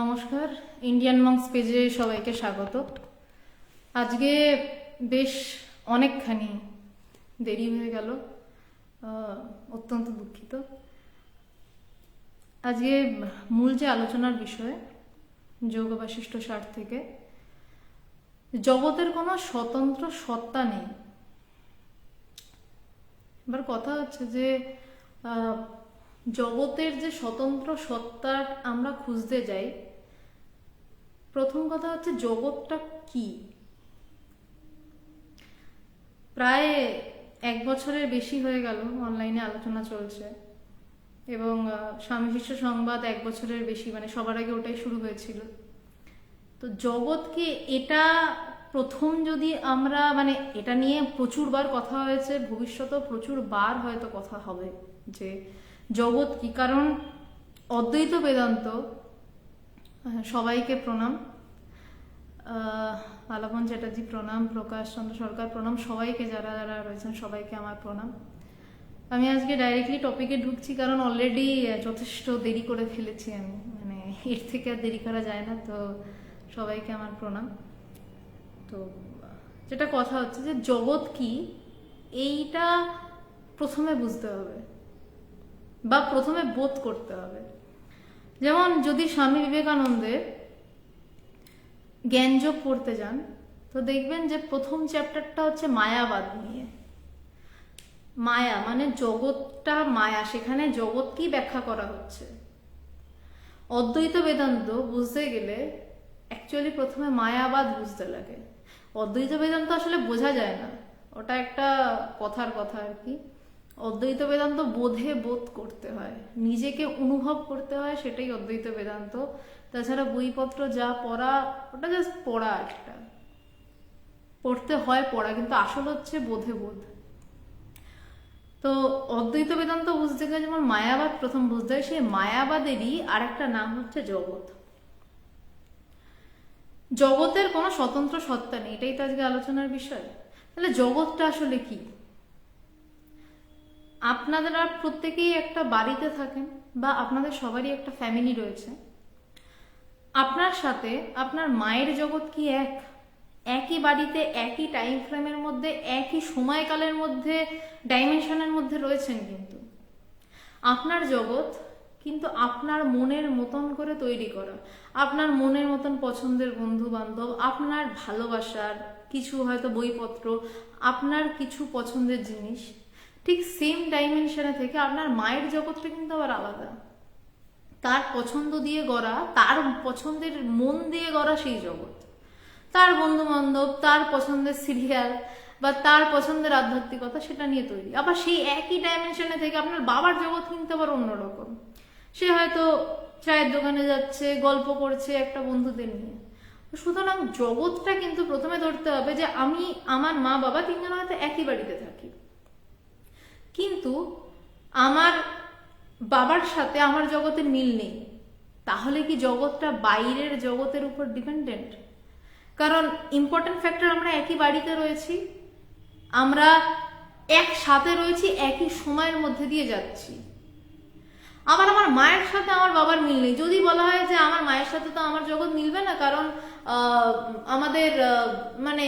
নমস্কার, ইন্ডিয়ান মঙ্কস পেজে সবাইকে স্বাগত। আজকে বেশ অনেকখানি দেরি হয়ে গেল, অত্যন্ত দুঃখিত। আজকে মূল যে আলোচনার বিষয়, যোগ বাশিষ্ঠ ষাট থেকে, জগতের কোনো স্বতন্ত্র সত্তা নেই। এবার কথা হচ্ছে যে জগতের যে স্বতন্ত্র সত্তা আমরা খুঁজতে যাই, প্রথম কথা হচ্ছে জগৎটা কি। প্রায় 1 বছরের বেশি হয়ে গেল অনলাইনে আলোচনা চলছে, এবং স্বামী শিষ্য সংবাদ 1 বছরের বেশি, মানে সবার আগে ওটাই শুরু হয়েছিল। তো জগৎ কি, এটা প্রথম যদি আমরা, মানে এটা নিয়ে প্রচুরবার কথা হয়েছে, ভবিষ্যতেও প্রচুর বার হয়তো কথা হবে যে জগৎ কি। কারণ অদ্বৈত বেদান্ত, সবাইকে প্রণাম, আলাপন চ্যাটার্জি প্রণাম, প্রকাশ চন্দ্র সরকার প্রণাম, সবাইকে যারা যারা রয়েছেন সবাইকে আমার প্রণাম। আমি আজকে ডাইরেক্টলি টপিকে ঢুকছি, কারণ অলরেডি যথেষ্ট দেরি করে ফেলেছি আমি, মানে এর থেকে আর দেরি করা যায় না। তো সবাইকে আমার প্রণাম। তো যেটা কথা হচ্ছে যে জগৎ কি, এইটা প্রথমে বুঝতে হবে বা প্রথমে বোধ করতে হবে। যেমন যদি স্বামী বিবেকানন্দের জ্ঞানযোগ পড়তে যান, তো দেখবেন যে প্রথম চ্যাপ্টারটা হচ্ছে মায়াবাদ নিয়ে। মায়া মানে জগৎটা মায়া, সেখানে জগৎ কি ব্যাখ্যা করা হচ্ছে। অদ্বৈত বেদান্ত বুঝতে গেলে অ্যাকচুয়ালি প্রথমে মায়াবাদ বুঝতে লাগে। অদ্বৈত বেদান্ত আসলে বোঝা যায় না, ওটা একটা কথার কথা আর কি। অদ্বৈত বেদান্ত বোধে বোধ করতে হয়, নিজেকে অনুভব করতে হয়, সেটাই অদ্বৈত বেদান্ত। তাছাড়া বইপত্র যা পড়া, ওটা জাস্ট পড়া, একটা পড়তে হয় পড়া, কিন্তু আসল হচ্ছে বোধে বোধ। তো অদ্বৈত বেদান্ত বুঝতে গেলে যেমন মায়াবাদ প্রথম বুঝতে হয়, সেই মায়াবাদেরই আর একটা নাম হচ্ছে জগৎ। জগতের কোনো স্বতন্ত্র সত্তা নেই, এটাই তো আজকে আলোচনার বিষয়। তাহলে জগৎটা আসলে কি? আপনারা প্রত্যেকেই একটা বাড়িতে থাকেন, বা আপনাদের সবারই একটা ফ্যামিলি রয়েছে। আপনার সাথে আপনার মায়ের জগৎ কি এক? একই বাড়িতে, একই টাইম ফ্রেমের মধ্যে, একই সময়কালের মধ্যে, ডাইমেনশনের মধ্যে রয়েছেন, কিন্তু আপনার জগৎ কিন্তু আপনার মনের মতন করে তৈরি করা। আপনার মনের মতন পছন্দের বন্ধু বান্ধব, আপনার ভালোবাসার কিছু হয়তো বইপত্র, আপনার কিছু পছন্দের জিনিস, ঠিক সেম ডাইমেনশনে থেকে আপনার মায়ের জগৎটা কিন্তু আবার আলাদা। তার পছন্দ দিয়ে গড়া, তার পছন্দের মন দিয়ে গড়া সেই জগৎ। তার বন্ধু বান্ধব, তার পছন্দের সিরিয়াল বা তার পছন্দের আধ্যাত্মিকতা, সেটা নিয়ে তৈরি। আবার সেই একই ডাইমেনশনে থেকে আপনার বাবার জগৎ কিন্তু আবার অন্যরকম। সে হয়তো চায়ের দোকানে যাচ্ছে, গল্প করছে একটা বন্ধুদের নিয়ে। সুতরাং জগৎটা কিন্তু প্রথমে ধরতে হবে যে আমি, আমার মা বাবা তিনজন হয়তো একই বাড়িতে থাকি, কিন্তু আমার বাবার সাথে আমার জগতের মিল নেই। তাহলে কি জগৎটা বাইরের জগতের উপর ডিপেন্ডেন্ট? কারণ ইম্পর্টেন্ট ফ্যাক্টর, আমরা একই বাড়িতে রয়েছি, আমরা একসাথে রয়েছি, একই সময়ের মধ্যে দিয়ে যাচ্ছি। আবার আমার মায়ের সাথে আমার বাবার মিল নেই। যদি বলা হয় যে আমার মায়ের সাথে তো আমার জগৎ মিলবে না, কারণ আমাদের মানে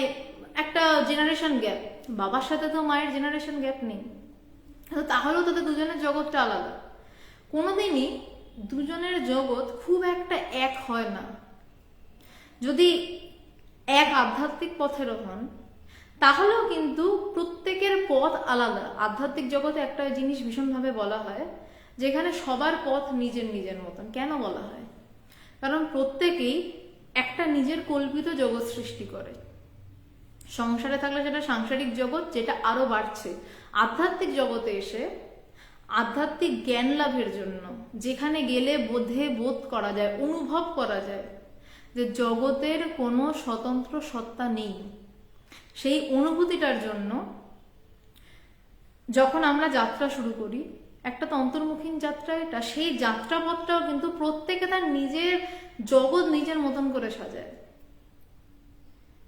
একটা জেনারেশন গ্যাপ, বাবার সাথে তো মায়ের জেনারেশন গ্যাপ নেই, তাহলেও তাদের দুজনের জগৎটা আলাদা। কোনোদিনই দুজনের জগৎ খুব একটা এক হয় না। যদি এক আধ্যাত্মিক পথের হন, তাহলেও কিন্তু প্রত্যেকের পথ আলাদা। আধ্যাত্মিক জগতে একটা জিনিস ভীষণভাবে বলা হয়, যেখানে সবার পথ নিজের নিজের মতন। কেন বলা হয়? কারণ প্রত্যেকেই একটা নিজের কল্পিত জগৎ সৃষ্টি করে। সংসারে থাকলে সেটা সাংসারিক জগৎ, যেটা আরো বাড়ছে। আধ্যাত্মিক জগতে এসে আধ্যাত্মিক জ্ঞান লাভের জন্য, যেখানে গেলে বোধে বোধ করা যায়, অনুভব করা যায় যে জগতের কোনো স্বতন্ত্র সত্তা নেই, সেই অনুভূতিটার জন্য যখন আমরা যাত্রা শুরু করি, একটা তো অন্তর্মুখী যাত্রা এটা, সেই যাত্রাপথটাও কিন্তু প্রত্যেকে তার নিজের জগৎ নিজের মতন করে সাজায়।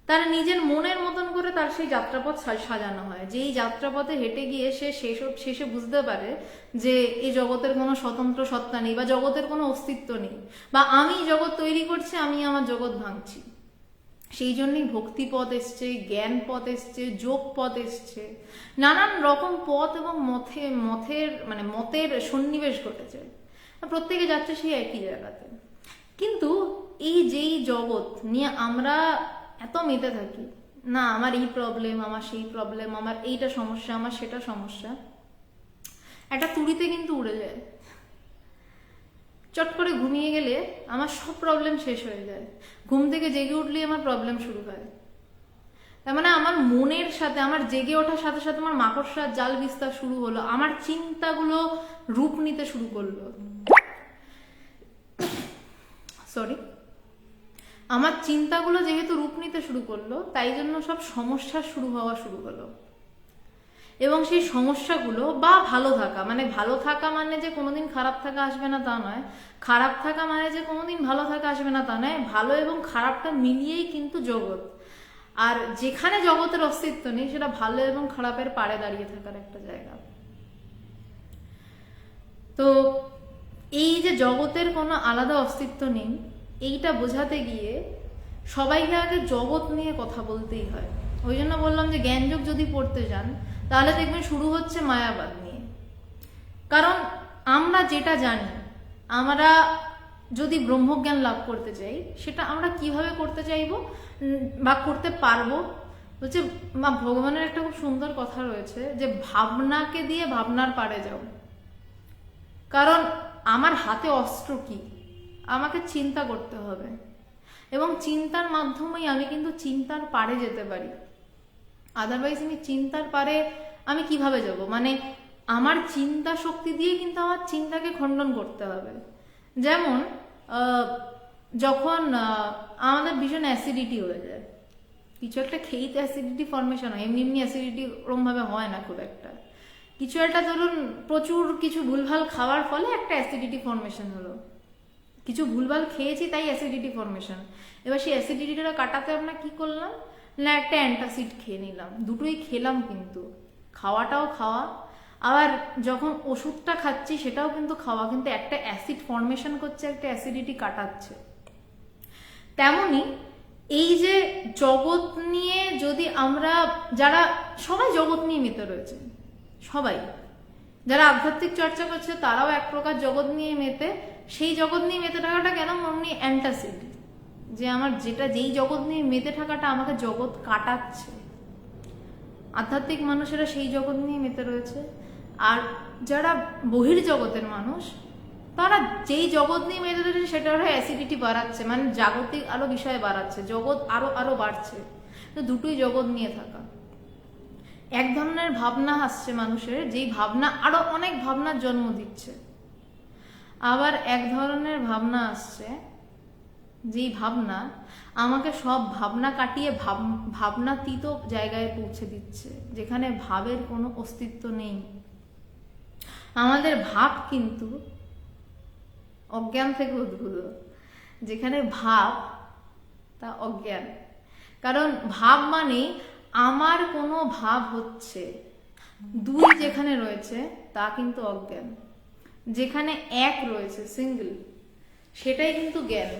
তার নিজের মনের মতন করে তার সেই যাত্রাপথ সাজানো হয়, যেই যাত্রাপথে হেঁটে গিয়ে সে শেষে বুঝতে পারে যে এই জগতের কোনো স্বতন্ত্র সত্তা নেই বা জগতের কোনো অস্তিত্ব নেই, বা আমি জগৎ তৈরি করছি, আমি আমার জগৎ ভাঙছি। সেই জন্যই ভক্তি পথ এসছে, জ্ঞান পথ এসছে, যোগ পথ এসছে, নানান রকম পথ এবং মতের সন্নিবেশ ঘটেছে। প্রত্যেকে যাচ্ছে সেই একই জায়গাতে। কিন্তু এই যেই জগৎ নিয়ে আমরা এত মেতে থাকি, না আমার এই প্রবলেম, আমার সেই প্রবলেম, আমার এইটা সমস্যা, আমার সেটা সমস্যা, একটা তুড়িতে কিন্তু উড়ে যায়। চট করে ঘুমিয়ে গেলে আমার সব প্রবলেম শেষ হয়ে যায়, ঘুম থেকে জেগে উঠলেই আমার প্রবলেম শুরু হয়। তার মানে আমার মনের সাথে, আমার জেগে ওঠার সাথে সাথে আমার মাকড়সার জাল বিস্তার শুরু হলো, আমার চিন্তাগুলো রূপ নিতে শুরু করলো, আমার চিন্তাগুলো যেহেতু রূপ নিতে শুরু করলো, তাই জন্য সব সমস্যা শুরু হওয়া শুরু হলো। এবং সেই সমস্যাগুলো বা ভালো থাকা মানে যে কোনোদিন খারাপ থাকা আসবে না তা নয়, খারাপ থাকা মানে যে কোনোদিন ভালো থাকা আসবে না তা নয়, ভালো এবং খারাপটা মিলিয়েই কিন্তু জগৎ। আর যেখানে জগতের অস্তিত্ব নেই সেটা ভালো এবং খারাপের পাড়ে দাঁড়িয়ে থাকার একটা জায়গা। তো এই যে জগতের কোনো আলাদা অস্তিত্ব নেই, এইটা বোঝাতে গিয়ে সবাইকে আগে জগৎ নিয়ে কথা বলতেই হয়। ওই জন্য বললাম যে জ্ঞানযোগ যদি পড়তে যান তাহলে দেখবেন শুরু হচ্ছে মায়াবাদ নিয়ে। কারণ আমরা যেটা জানি, আমরা যদি ব্রহ্মজ্ঞান লাভ করতে চাই, সেটা আমরা কিভাবে করতে চাইবো বা করতে পারবো, হচ্ছে ভগবানের একটা খুব সুন্দর কথা রয়েছে যে ভাবনাকে দিয়ে ভাবনার পারে যাও। কারণ আমার হাতে অস্ত্র কি, আমাকে চিন্তা করতে হবে, এবং চিন্তার মাধ্যমেই আমি কিন্তু চিন্তার পারে যেতে পারি। আদারওয়াইজ আমি চিন্তার পারে আমি কিভাবে যাব? মানে আমার চিন্তা শক্তি দিয়ে কিন্তু আমার চিন্তাকে খণ্ডন করতে হবে। যেমন যখন আমাদের ভীষণ অ্যাসিডিটি হয়ে যায়, কিছু একটা খেয়েই তো অ্যাসিডিটি ফর্মেশন হয়, এমনি এমনি অ্যাসিডিটি ওরমভাবে হয় না খুব একটা। কিছু একটা ধরুন প্রচুর কিছু ভুলভাল খাওয়ার ফলে একটা অ্যাসিডিটি ফর্মেশন হলো, কিছু ভুলভাল খেয়েছি তাই অ্যাসিডিটি ফর্মেশন। এবার সেই অ্যাসিডিটিটা কাটাতে আমরা কি করলাম না, একটা অ্যান্টাসিড খেয়ে নিলাম। দুটোই খেলাম, কিন্তু খাওয়াটাও খাওয়া, আবার যখন ওষুধটা খাচ্ছি সেটাও কিন্তু খাওয়া, কিন্তু একটা অ্যাসিড ফর্মেশন করছে, একটা অ্যাসিডিটি কাটাচ্ছে। তেমনি এই যে জগৎ নিয়ে যদি আমরা, যারা সবাই জগৎ নিয়ে মেতে রয়েছে, সবাই যারা আধ্যাত্মিক চর্চা করছে তারাও এক প্রকার জগৎ নিয়ে মেতে, সেই জগৎ নিয়ে মেতে থাকাটা কেন অমনি অ্যান্টাসিড, যে আমার যেই জগৎ নিয়ে মেতে থাকাটা আমাকে জগৎ কাটাচ্ছে। আধ্যাত্মিক মানুষেরা সেই জগৎ নিয়ে মেতে রয়েছে, আর যারা বহির জগতের মানুষ তারা যেই জগৎ নিয়ে মেতে রয়েছে সেটা হলো অ্যাসিডিটি বাড়াচ্ছে, মানে জাগতিক আরো বিষয় বাড়াচ্ছে, জগৎ আরো বাড়ছে। তো দুটোই জগৎ নিয়ে থাকা। এক ধরনের ভাবনা আসছে মানুষের, যেই ভাবনা আরো অনেক ভাবনার জন্ম দিচ্ছে, আবার এক ধরনের ভাবনা আসছে যেই ভাবনা আমাকে সব ভাবনা কাটিয়ে ভাবনাতীত জায়গায় পৌঁছে দিচ্ছে, যেখানে ভাবের কোনো অস্তিত্ব নেই। আমাদের ভাব কিন্তু অজ্ঞান থেকে উদ্ভূত, যেখানে ভাব তা অজ্ঞান। কারণ ভাব মানে আমার কোনো ভাব হচ্ছে, দুই যেখানে রয়েছে তা কিন্তু অজ্ঞান, যেখানে এক রয়েছে সিঙ্গেল সেটাই কিন্তু জ্ঞান,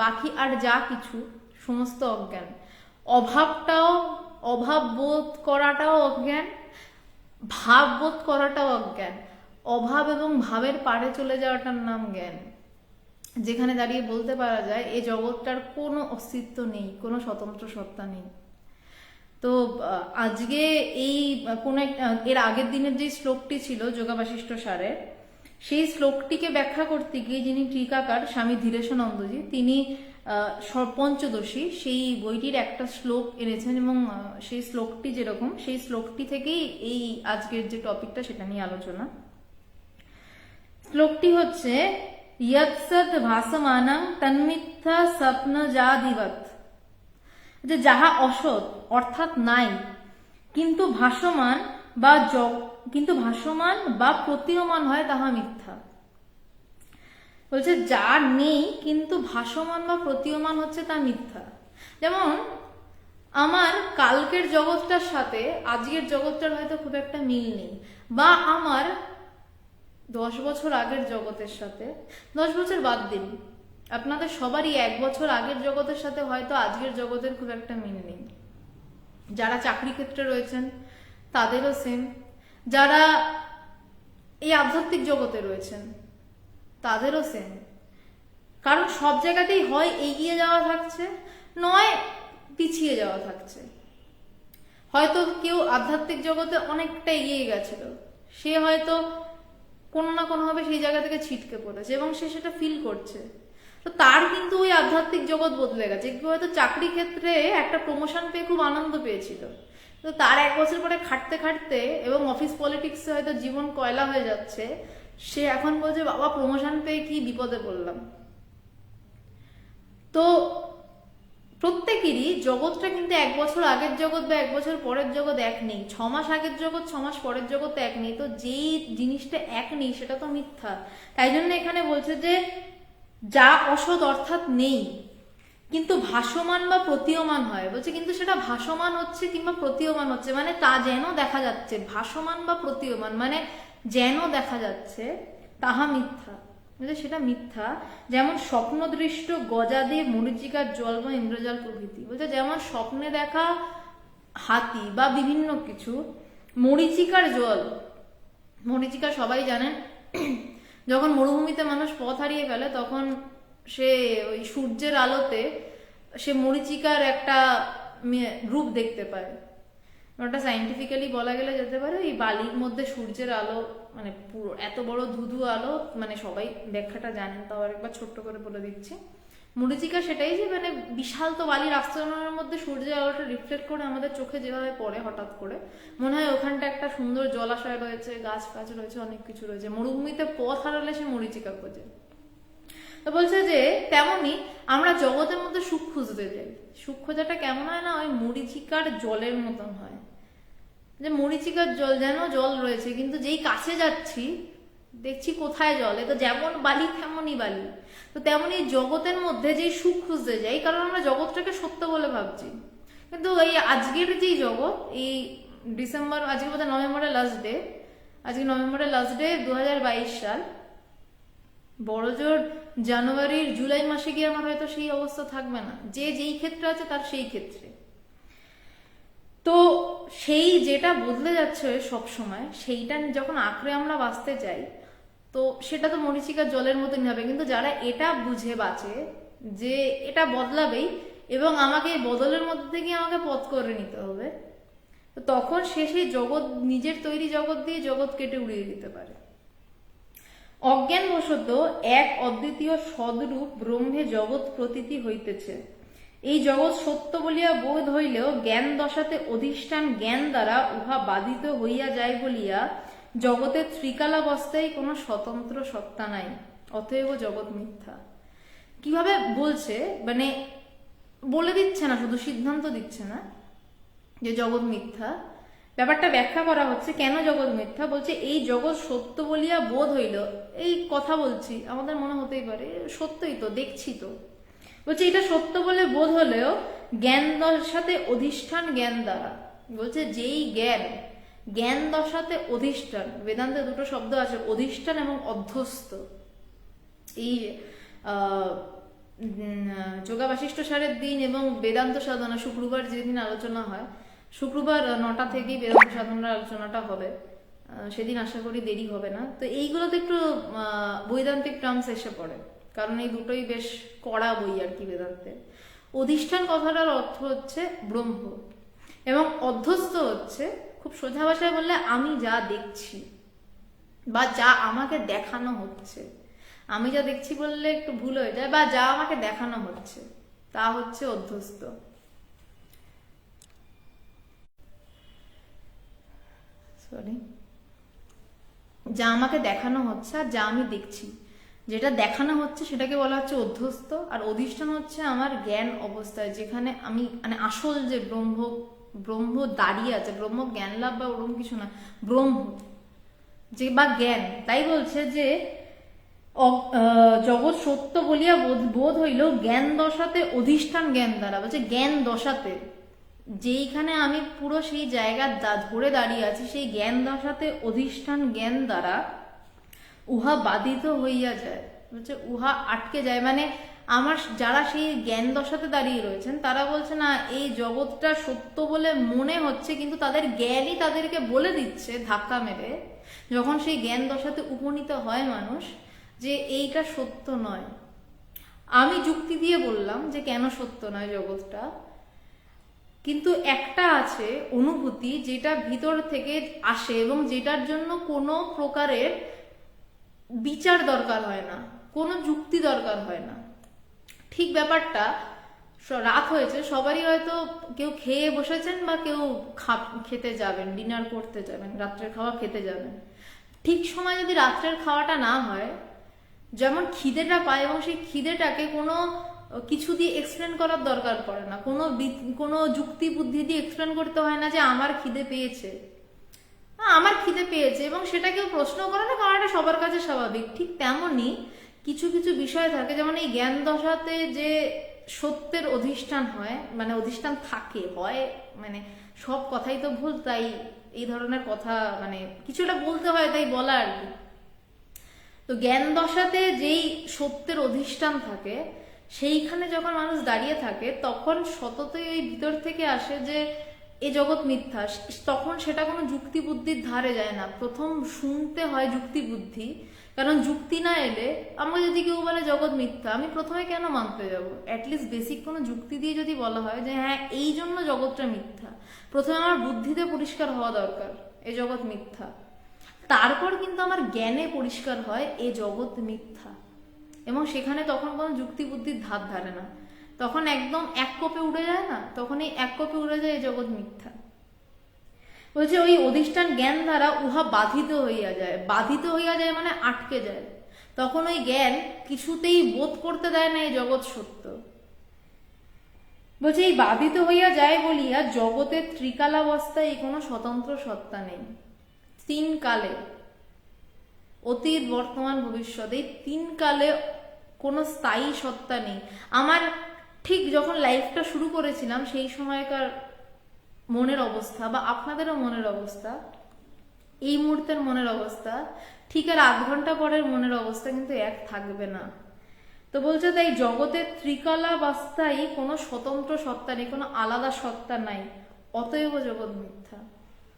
বাকি আর যা কিছু সমস্ত অজ্ঞান। অভাব বোধ করাটাও অজ্ঞান, ভাব বোধ করাটাও অজ্ঞান। অভাব এবং ভাবের পারে চলে যাওয়াটার নাম জ্ঞান, যেখানে দাঁড়িয়ে বলতে পারা যায় এই জগৎটার কোনো অস্তিত্ব নেই, কোনো স্বতন্ত্র সত্তা নেই। তো আজকে এই এর আগের দিনের যে শ্লোকটি ছিল যোগাবাশিষ্ঠ সারের, সেই শ্লোকটিকে ব্যাখ্যা করতে গিয়ে যিনি টিকাকার স্বামী ধীরেশানন্দজি, তিনি পঞ্চদশী সেই বইটির একটা শ্লোক এনেছেন, এবং সেই শ্লোকটি যেরকম, সেই শ্লোকটি থেকেই এই আজকের যে টপিকটা সেটা নিয়ে আলোচনা। শ্লোকটি হচ্ছে ইয়ৎসৎ ভাসমানং তন্মিথ্যা স্বপ্ন জাদিবৎ, যে যাহা অসৎ অর্থাৎ নাই কিন্তু ভাসমান বা প্রতীয়মান হয় তাহা মিথ্যা। বলছে যা নেই কিন্তু ভাসমান বা প্রতীয়মান হচ্ছে তা মিথ্যা। যেমন আমার কালকের জগৎটার সাথে আজকের জগৎটার হয়তো খুব একটা মিল নেই, বা আমার 10 বছর আগের জগতের সাথে, 10 বছর বাদ দিন, আপনাদের সবারই 1 বছর আগের জগতের সাথে হয়তো আজকের জগতের খুব একটা মিল নেই। যারা চাকরি ক্ষেত্রে রয়েছেন তাদেরও সেম, যারা এই আধ্যাত্মিক জগতে রয়েছেন তাদেরও সেম। কারণ সব জায়গাতেই হয় এগিয়ে যাওয়া থাকছে, নয় পিছিয়ে যাওয়া থাকছে। হয়তো কেউ আধ্যাত্মিক জগতে অনেকটা এগিয়ে গেছিল, সে হয়তো কোনো না কোনোভাবে সেই জায়গা থেকে ছিটকে পড়েছে এবং সে সেটা ফিল করছে। তো তার কিন্তু ওই আধ্যাত্মিক জগৎ বদলে গেছে। কেউ হয়তো চাকরি ক্ষেত্রে একটা প্রমোশন পেয়ে খুব আনন্দ পেয়েছিল, তো তার 1 বছর পরে খাটতে খাটতে এবং অফিস পলিটিক্সে হয়তো জীবন কয়লা হয়ে যাচ্ছে, সে এখন বলছে বাবা প্রমোশন পেয়ে কি বিপদে পড়লাম। তো প্রত্যেকেরই জগৎটা কিন্তু 1 বছর আগের জগৎ বা 1 বছর পরের জগৎ এক নেই, 6 মাস আগের জগৎ 6 মাস পরের জগৎ এক নেই। তো যেই জিনিসটা এক নেই সেটা তো মিথ্যা। তাই জন্য এখানে বলছে যে যা অসৎ অর্থাৎ নেই কিন্তু ভাসমান বা প্রতীয়মান হয়, বলছে কিন্তু সেটা ভাসমান হচ্ছে কিংবা প্রতীয়মান হচ্ছে, মানে তা যেন দেখা যাচ্ছে। ভাসমান বা প্রতীয়মান মানে যেন দেখা যাচ্ছে তাহা মিথ্যা, সেটা মিথ্যা। যেমন স্বপ্নদৃষ্ট গজাদে মরীচিকার জল বা ইন্দ্রজাল প্রভৃতি, বলছে যেমন স্বপ্নে দেখা হাতি বা বিভিন্ন কিছু, মরীচিকার জল, মরীচিকা সবাই জানেন, যখন মরুভূমিতে মানুষ পথ হারিয়ে ফেলে তখন সে ওই সূর্যের আলোতে সে মরীচিকার একটা রূপ দেখতে পায়। ওটা সাইন্টিফিক্যালি বলা গেলে যেতে পারে এই বালির মধ্যে সূর্যের আলো, মানে পুরো এত বড় ধুধু আলো, মানে সবাই ব্যাখ্যাটা জানেন, তাও আরেকবার ছোট্ট করে বলে দিচ্ছি। মরীচিকা সেটাই যে মানে বিশাল তো বালির আস্তরণের মধ্যে সূর্যের আলোটা রিফ্লেক্ট করে আমাদের চোখে যেভাবে পড়ে হঠাৎ করে, মনে হয় ওখানটা একটা সুন্দর জলাশয় রয়েছে, গাছ ফাছ রয়েছে, অনেক কিছু রয়েছে। মরুভূমিতে পথ হারালে সে মরীচিকা খোঁজে। তো বলছে যে তেমনি আমরা জগতের মধ্যে সুখ খুঁজতে যাই, সুখ খোঁজাটা কেমন হয় না, ওই মরীচিকার জলের মতন হয়, যে মরীচিকার জল যেন জল রয়েছে, কিন্তু যেই কাছে যাচ্ছি দেখছি কোথায় জল, এ তো যেমন বালি তেমনই বালি। তো তেমনি জগতের মধ্যে যেই সুখ খুঁজতে যাই, কারণ আমরা জগৎটাকে সত্য বলে ভাবছি, কিন্তু এই আজকের যেই জগৎ, এই ডিসেম্বর, আজকে বোধহয় নভেম্বরের লাস্ট ডে, আজকে নভেম্বরের লাস্ট ডে 2022 সাল, বড় জোর জানুয়ারির জুলাই মাসে গিয়ে আমার হয়তো সেই অবস্থা থাকবে না, যে যেই ক্ষেত্রে আছে তার সেই ক্ষেত্রে। তো সেই যেটা বদলে যাচ্ছে সব সময়, সেইটা যখন আঁকড়ে আমরা বাঁচতে চাই, তো সেটা তো মরীচিকার জলের মতনই হবে। কিন্তু যারা এটা বুঝে বাঁচে যে এটা বদলাবেই এবং আমাকে এই বদলের মধ্যে থেকে আমাকে পথ করে নিতে হবে, তো তখন সে সেই জগৎ, নিজের তৈরি জগৎ দিয়ে জগৎ কেটে উড়িয়ে দিতে পারে। অজ্ঞানবশত এক অদ্বিতীয় সদরূপ ব্রহ্মে জগৎ প্রতীতি হইতেছে। এই জগৎ সত্য বলিয়া বোধ হইলেও জ্ঞান দশাতে অধিষ্ঠান জ্ঞান দ্বারা উহা বাধিত হইয়া যায় বলিয়া জগতের ত্রিকালাবস্থায় কোনো স্বতন্ত্র সত্তা নাই, অতএব জগৎ মিথ্যা। কিভাবে বলছে, মানে বলে দিচ্ছে না, শুধু সিদ্ধান্ত দিচ্ছে না যে জগৎ মিথ্যা, ব্যাপারটা ব্যাখ্যা করা হচ্ছে কেন জগৎ মিথ্যা। বলছে এই জগৎ সত্য বলিয়া বোধ হইল, এই কথা বলছি আমাদের মনে হতেই পারে সত্যই তো, দেখছি তো, বলছে এটা সত্য বলে বোধ হলেও জ্ঞান দশাতে অধিষ্ঠান জ্ঞান দ্বারা, বলছে যেই জ্ঞান, জ্ঞান দশাতে অধিষ্ঠান, বেদান্তে দুটো শব্দ আছে, অধিষ্ঠান এবং অধ্যস্ত। এই যোগা বাশিষ্ঠ সারের দিন এবং বেদান্ত সাধনা শুক্রবার যেদিন আলোচনা হয়, শুক্রবার 9টা থেকেই বেদান্ত সাধনার আলোচনাটা হবে, সেদিন আশা করি দেরি হবে না। তো এইগুলোতে একটু বৈদান্তিক টার্মস এসে পড়ে, কারণ এই দুটোই বেশ কড়া বই আর কি বেদান্তের। অধিষ্ঠান কথাটার অর্থ হচ্ছে ব্রহ্ম, এবং অধ্যস্ত হচ্ছে, খুব সোজা ভাষায় বললে, আমি যা দেখছি বা যা আমাকে দেখানো হচ্ছে, আমি যা দেখছি বললে একটু ভুল হয়ে যায়, বা যা আমাকে দেখানো হচ্ছে তা হচ্ছে অধ্যস্ত। সরি, যা আমাকে দেখানো হচ্ছে আর যা আমি দেখছি, যেটা দেখানো হচ্ছে সেটাকে বলা হচ্ছে অধ্যস্ত, আর অধিষ্ঠান হচ্ছে আমার জ্ঞান অবস্থায়, যেখানে আমি মানে আসল যে ব্রহ্ম দাঁড়িয়ে আছে, ব্রহ্ম জ্ঞান লাভ বা ওরকম কিছু না, ব্রহ্ম যে বা জ্ঞান। তাই বলছে যে জগৎ সত্য বলিয়া বোধ হইল জ্ঞান দশাতে অধিষ্ঠান জ্ঞান দ্বারা, বলছে জ্ঞান দশাতে, যেইখানে আমি পুরো সেই জায়গা ধরে দাঁড়িয়ে আছি, সেই জ্ঞান দশাতে অধিষ্ঠান জ্ঞান দ্বারা উহা বাধিত হইয়া যায়, বলছে উহা আটকে যায়। মানে আমার যারা সেই জ্ঞান দশাতে দাঁড়িয়ে রয়েছেন তারা বলছে না এই জগৎটা সত্য বলে মনে হচ্ছে, কিন্তু তাদের জ্ঞানই তাদেরকে বলে দিচ্ছে ধাক্কা মেরে, যখন সেই জ্ঞান দশাতে উপনীত হয় মানুষ, যে এইটা সত্য নয়। আমি যুক্তি দিয়ে বললাম যে কেন সত্য নয় জগৎটা, কিন্তু একটা আছে অনুভূতি যেটা ভিতর থেকে আসে এবং যেটার জন্য কোনো প্রকারের বিচার দরকার হয় না, কোনো যুক্তি দরকার হয় না। ঠিক ব্যাপারটা, রাত হয়েছে, সবারই হয়তো কেউ খেয়ে বসেছেন বা কেউ খেতে যাবেন, ডিনার করতে যাবেন, রাত্রের খাওয়া খেতে যাবেন। ঠিক সময় যদি রাত্রের খাওয়াটা না হয়, যেমন খিদেটা পায় এবং সেই খিদেটাকে কোনো কিছু দিয়ে এক্সপ্লেন করার দরকার পড়ে না, কোনো যুক্তি বুদ্ধি দিয়ে এক্সপ্লেন করতে হয় না যে আমার খিদে পেয়েছে, আমার খিদে পেয়েছে, এবং সেটা কেউ প্রশ্ন করে না, কারণ এটা সবার কাছে স্বাভাবিক। ঠিক তেমনই কিছু কিছু বিষয় থাকে, যেমন এই জ্ঞান দশাতে যে সত্যের অধিষ্ঠান হয়, মানে অধিষ্ঠান থাকে হয়, মানে সব কথাই তো ভুল, তাই এই ধরনের কথা মানে কিছুটা বলতে হয়, তাই বলা আর কি। তো জ্ঞান দশাতে যেই সত্যের অধিষ্ঠান থাকে, সেইখানে যখন মানুষ দাঁড়িয়ে থাকে তখন সততই ওই ভিতর থেকে আসে যে এ জগৎ মিথ্যা। তখন সেটা কোনো যুক্তি বুদ্ধির ধারে যায় না, প্রথম শুনতে হয় যুক্তি বুদ্ধি, কারণ যুক্তি না এলে, আমাকে যদি কেউ বলে জগৎ মিথ্যা, আমি প্রথমে কেন মানতে যাবো? অ্যাটলিস্ট বেসিক কোনো যুক্তি দিয়ে যদি বলা হয় যে হ্যাঁ এই জন্য জগৎটা মিথ্যা, প্রথমে আমার বুদ্ধিতে পরিষ্কার হওয়া দরকার এ জগৎ মিথ্যা, তারপর কিন্তু আমার জ্ঞানে পরিষ্কার হয় এ জগৎ মিথ্যা, এবং সেখানে তখন কোনো যুক্তি বুদ্ধির ধার ধারে না, তখন একদম এক কোপে উড়ে যায় না, তখন এই এক কোপে উড়ে যায় এ জগৎ মিথ্যা। বলছে ওই অধিষ্ঠান জ্ঞান দ্বারা উহা বাধিত হইয়া যায়, বাধিত হইয়া যায় মানে আটকে যায়, তখন ওই জ্ঞান কিছুতেই বোধ করতে দেয় না এই জগৎ সত্য। বলছে এই বাধিত হইয়া যায় বলিয়া জগতের ত্রিকালাবস্থায় এই কোনো স্বতন্ত্র সত্তা নেই। তিন কালে, অতীত বর্তমান ভবিষ্যৎ, এই তিন কালে কোনো স্থায়ী সত্তা নেই। আমার ঠিক যখন লাইফটা শুরু করেছিলাম সেই সময়কার মনের অবস্থা বা আপনাদেরও মনের অবস্থা, এই মুহূর্তের মনের অবস্থা, ঠিক আর আধ ঘন্টা পরের মনের অবস্থা কিন্তু এক থাকবে না। তো বলছে তাই জগতের ত্রিকালাবস্থায় কোনো স্বতন্ত্র সত্তা নেই, কোনো আলাদা সত্তা নাই, অতএব জগৎ মিথ্যা।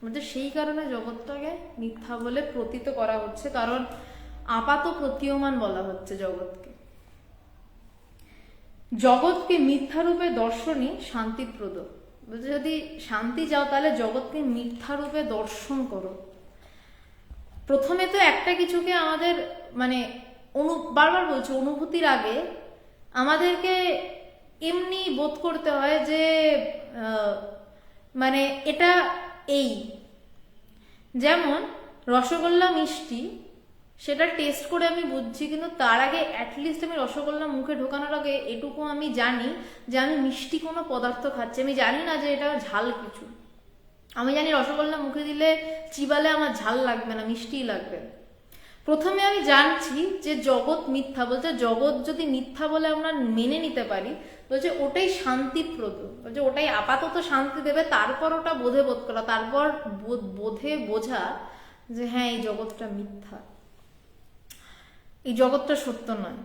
বলছে সেই কারণে জগৎটাকে মিথ্যা বলে প্রতীত করা হচ্ছে, কারণ আপাত প্রতীয়মান বলা হচ্ছে জগৎকে। জগৎকে মিথ্যা রূপে দর্শনই শান্তিপ্রদ। বলছে যদি শান্তি চাও তাহলে জগৎকে মিথ্যা রূপে দর্শন করো। প্রথমে তো একটা কিছুকে আমাদের মানে বারবার বলছে অনুভূতির আগে আমাদেরকে এমনি বোধ করতে হয় যে মানে এটা এই, যেমন রসগোল্লা মিষ্টি, সেটা টেস্ট করে আমি বুঝছি, কিন্তু তার আগে অ্যাটলিস্ট আমি রসগোল্লা মুখে ঢোকানোর আগে এটুকু আমি জানি যে আমি মিষ্টি কোনো পদার্থ খাচ্ছি, আমি জানি না যে এটা ঝাল কিছু। আমি জানি রসগোল্লা মুখে দিলে চিবালে আমার ঝাল লাগবে না, মিষ্টিই লাগবে। প্রথমে আমি জানছি যে জগৎ মিথ্যা। বলছে জগৎ যদি মিথ্যা বলে আমরা মেনে নিতে পারি, বলছে ওটাই শান্তিপ্রদ, বলছে ওটাই আপাতত শান্তি দেবে, তারপর ওটা বোধে বোধ করা, তারপর বোধে বোঝা যে হ্যাঁ এই জগৎটা মিথ্যা, এই জগৎটা সত্য নয়।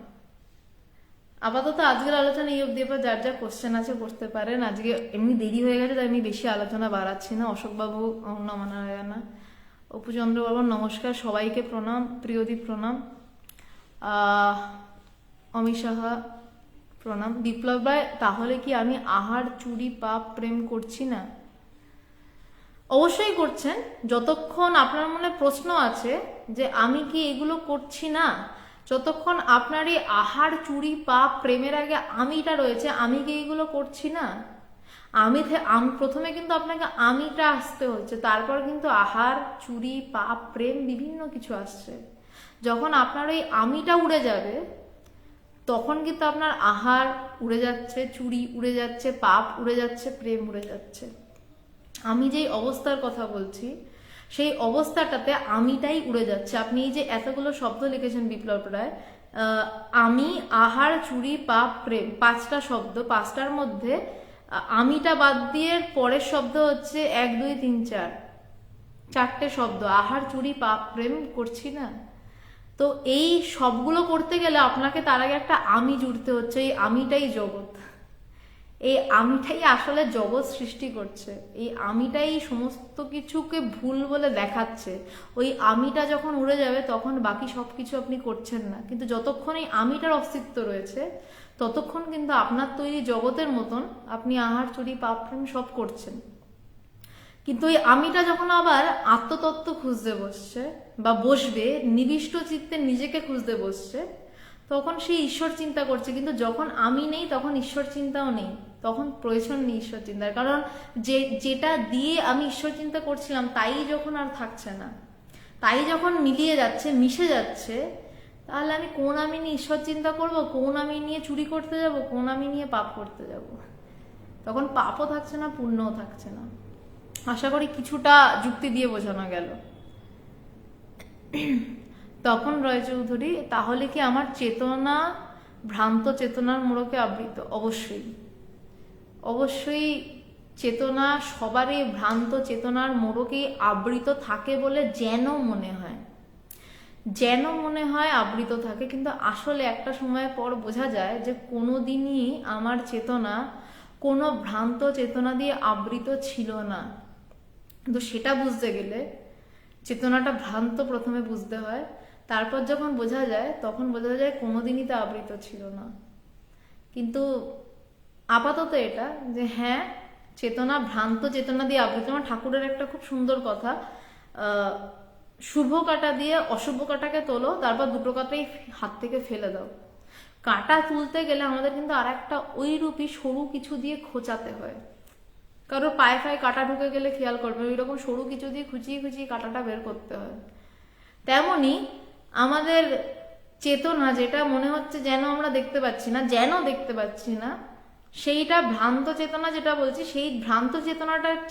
আপাতত আজকের আলোচনা এই অব্দি, এবার যার যা কোশ্চেন আছে করতে পারেন। আজকে এমনি দেরি হয়ে গেছে তাই আমি বেশি আলোচনা বাড়াচ্ছি না। অশোকবাবু নমনারায়ণা, অপুচন্দ্র বাবু নমস্কার, সবাইকে প্রণাম, প্রিয়দীপ প্রণাম, অমিত সাহা প্রণাম। বিপ্লব রায়, তাহলে কি আমি আহার চুরি পাপ প্রেম করছি না? অবশ্যই করছেন। যতক্ষণ আপনার মনে প্রশ্ন আছে যে আমি কি এগুলো করছি না, যতক্ষণ আপনার এই আহার চুরি পাপ প্রেমের আগে আমিটা রয়েছে, আমি কি এগুলো করছি না, আমি প্রথমে কিন্তু আপনাকে আমিটা আসতে হচ্ছে, তারপর কিন্তু আহার চুরি পাপ প্রেম বিভিন্ন কিছু আসছে। যখন আপনার এই আমিটা উড়ে যাবে তখন কিন্তু আপনার আহার উড়ে যাচ্ছে, চুরি উড়ে যাচ্ছে, পাপ উড়ে যাচ্ছে, প্রেম উড়ে যাচ্ছে। আমি যেই অবস্থার কথা বলছি সেই অবস্থাটাতে আমিটাই উড়ে যাচ্ছে। আপনি এই যে এতগুলো শব্দ লিখেছেন বিপ্লব রায়, আমি, আহার, চুরি, পাপ, প্রেম, পাঁচটা শব্দ, পাঁচটার মধ্যে আমিটা বাদ দিয়ে পরের শব্দ হচ্ছে 1 2 3 4, 4টে শব্দ, আহার চুরি পাপ প্রেম করছি না। তো এই সবগুলো করতে গেলে আপনাকে তার আগে একটা আমি জুড়তে হচ্ছে। এই আমিটাই জগৎ, এই আমিটাই আসলে জগৎ সৃষ্টি করছে। এই আমিটাই সমস্ত কিছুকে ভুল বলে দেখাচ্ছে। ওই আমিটা যখন উড়ে যাবে তখন বাকি সব কিছু আপনি করছেন না, কিন্তু যতক্ষণ এই আমিটার অস্তিত্ব রয়েছে ততক্ষণ কিন্তু আপনার তৈরি জগতের মতন আপনি আহার চুরি পাপ প্রেম সব করছেন। কিন্তু ওই আমিটা যখন আবার আত্মতত্ত্ব খুঁজতে বসছে বা বসবে, নিবিষ্ট চিত্তে নিজেকে খুঁজতে বসছে, তখন সে ঈশ্বর চিন্তা করছে। কিন্তু যখন আমি নেই তখন ঈশ্বর চিন্তাও নেই, তখন প্রয়োজন নেই ঈশ্বর চিন্তার। কারণ যেটা দিয়ে আমি ঈশ্বর চিন্তা করছিলাম তাই যখন আর থাকছে না, তাই যখন মিলিয়ে যাচ্ছে, মিশে যাচ্ছে, তাহলে আমি কোন আমি নিয়ে ঈশ্বর চিন্তা করব, কোন আমি নিয়ে চুরি করতে যাব, কোন আমি নিয়ে পাপ করতে যাব? তখন পাপও থাকছে না, পুণ্যও থাকছে না। আশা করি কিছুটা যুক্তি দিয়ে বোঝানো গেল। তখন রায়চৌধুরী, তাহলে কি আমার চেতনা ভ্রান্ত চেতনার মোড়কে আবৃত? অবশ্যই, অবশ্যই চেতনা সবারই ভ্রান্ত চেতনার মোড়কেই আবৃত থাকে বলে যেন মনে হয়, যেন মনে হয় আবৃত থাকে। কিন্তু আসলে একটা সময় পর বোঝা যায় যে কোনোদিনই আমার চেতনা কোনো ভ্রান্ত চেতনা দিয়ে আবৃত ছিল না। কিন্তু সেটা বুঝতে গেলে চেতনাটা ভ্রান্ত প্রথমে বুঝতে হয়, তারপর যখন বোঝা যায় তখন বোঝা যায় কোনোদিনই তা আবৃত ছিল না। কিন্তু আপাতত এটা যে হ্যাঁ, চেতনা ভ্রান্ত চেতনা দিয়ে আবৃত। আমার ঠাকুরের একটা খুব সুন্দর কথা, শুভ কাঁটা দিয়ে অশুভ কাঁটাকে তোলো, তারপর দুটো কাঁটাই হাত থেকে ফেলে দাও। কাঁটা তুলতে গেলে আমাদের কিন্তু আর একটা ওই রূপী সরু কিছু দিয়ে খোঁচাতে হয়। কারো পায়ে ফায়ে কাঁটা ঢুকে গেলে খেয়াল করবে, ওই রকম সরু কিছু দিয়ে খুঁচিয়ে খুঁচিয়ে কাঁটাটা বের করতে হয়। তেমনি আমাদের চেতনা, যেটা মনে হচ্ছে যেন আমরা দেখতে পাচ্ছি না, যেন দেখতে পাচ্ছি না, সেইটা ভ্রান্ত চেতনা যেটা বলছি, সেই ভ্রান্ত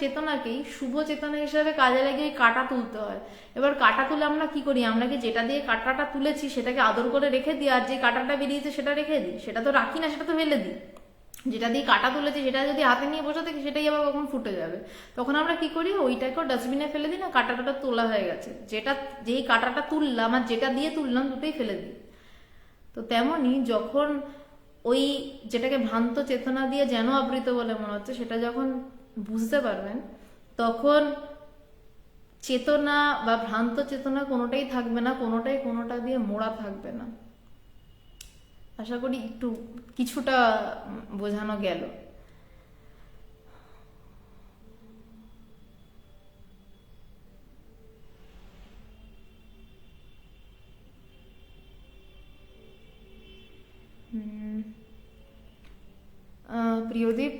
চেতনাকেই শুভ চেতনা হিসাবে কাজে লাগিয়ে কাঁটা তুলতে হয়। এবার কাঁটা তুলে আমরা কি করি? আমরা কি যেটা দিয়ে কাঁটাটা তুলেছি সেটাকে আদর করে রেখে দিই, আর যে কাঁটাটা বেরিয়েছে সেটা রেখে দিই? সেটা তো রাখি না, সেটা তো ফেলে দিই। যেটা দিয়ে কাঁটা তুলেছি সেটা যদি হাতে নিয়ে বসে থাকি সেটাই আবার কখন ফুটে যাবে, তখন আমরা কি করি? ওইটাকেও ডাস্টবিনে ফেলে দিই না, কাঁটাটা তোলা হয়ে গেছে, যেই কাঁটাটা তুললাম আর যেটা দিয়ে তুললাম দুটোই ফেলে দিই। তো তেমনি যখন ওই যেটাকে ভ্রান্ত চেতনা দিয়ে যেন আবৃত বলে মনে হচ্ছে সেটা যখন বুঝতে পারবেন, তখন চেতনা বা ভ্রান্ত চেতনা কোনোটাই থাকবে না, কোনোটাই কোনোটা দিয়ে মোড়া থাকবে না। আশা করি একটু কিছুটা বোঝানো গেল। প্রিয়দীপ,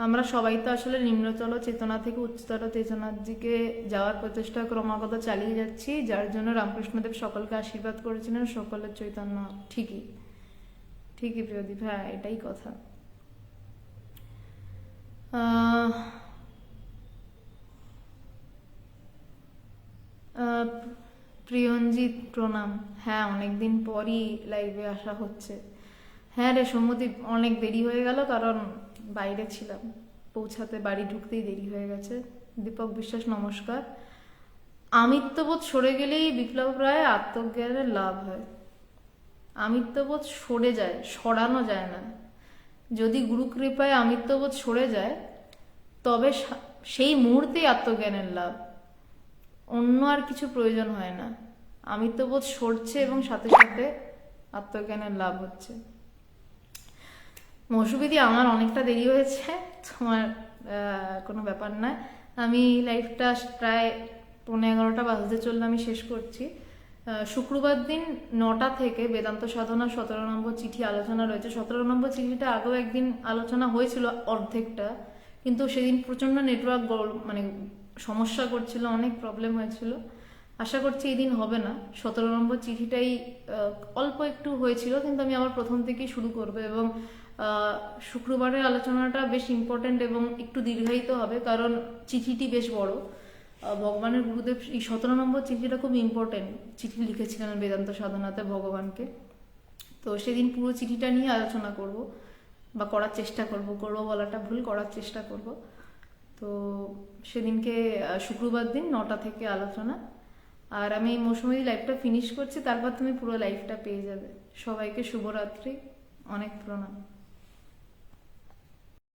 আমরা সবাই তো আসলে নিম্নতর চেতনা থেকে উচ্চতর চেতনার দিকে যাওয়ার প্রচেষ্টা ক্রমাগত চালিয়ে যাচ্ছি, যার জন্য রামকৃষ্ণদেব সকলকে আশীর্বাদ করেছিলেন সকলের চৈতন্য। ঠিকই ঠিকই প্রিয়দীপ, হ্যাঁ এটাই কথা। প্রিয়ঞ্জিত প্রণাম। হ্যাঁ, অনেকদিন পরই লাইভে আসা হচ্ছে। হ্যাঁ রে সৌম্যদীপ, অনেক দেরি হয়ে গেল, কারণ বাইরে ছিলাম, পৌঁছাতে বাড়ি ঢুকতেই দেরি হয়ে গেছে। দীপক বিশ্বাস নমস্কার। আমিত্ববোধ সরে গেলেই বিপ্লব রায় আত্মজ্ঞানের লাভ হয়। আমিত্ববোধ সরে যায়, সরানো যায় না। যদি গুরুকৃপায় আমিত্ববোধ সরে যায় তবে সেই মুহূর্তেই আত্মজ্ঞানের লাভ, অন্য আর কিছু প্রয়োজন হয় না। আমিত্ববোধ সরছে এবং সাথে সাথে আত্মজ্ঞানের লাভ হচ্ছে। মৌসুমীদি, আমার অনেকটা দেরি হয়েছে, তোমার কোনো ব্যাপার না। আমি লাইভটা প্রায় 11:15 বাজতে চললে আমি শেষ করছি। শুক্রবার দিন 9টা থেকে বেদান্ত সাধনা 17 নম্বর চিঠি আলোচনা রয়েছে। 17 নম্বর চিঠিটা আগেও একদিন আলোচনা হয়েছিল অর্ধেকটা, কিন্তু সেদিন প্রচণ্ড নেটওয়ার্ক মানে সমস্যা করছিল, অনেক প্রবলেম হয়েছিল। আশা করছি এই দিন হবে না। 17 নম্বর চিঠিটাই অল্প একটু হয়েছিল, কিন্তু আমি আবার প্রথম থেকেই শুরু করবো। এবং শুক্রবারের আলোচনাটা বেশ ইম্পর্টেন্ট এবং একটু দীর্ঘায়িত হবে, কারণ চিঠিটি বেশ বড়। ভগবানের গুরুদেব এই 17 নম্বর চিঠিটা খুব ইম্পর্টেন্ট চিঠি লিখেছিলেন বেদান্ত সাধনাতে ভগবানকে। তো সেদিন পুরো চিঠিটা নিয়ে আলোচনা করব। বা করার চেষ্টা করব, করবো বলাটা ভুল, করার চেষ্টা করব। তো সেদিনকে শুক্রবার দিন 9টা থেকে আলোচনা। আর আমি এই মৌসুমী লাইভটা ফিনিশ করছি, তারপর তুমি পুরো লাইভটা পেয়ে যাবে। সবাইকে শুভরাত্রি, অনেক প্রণাম।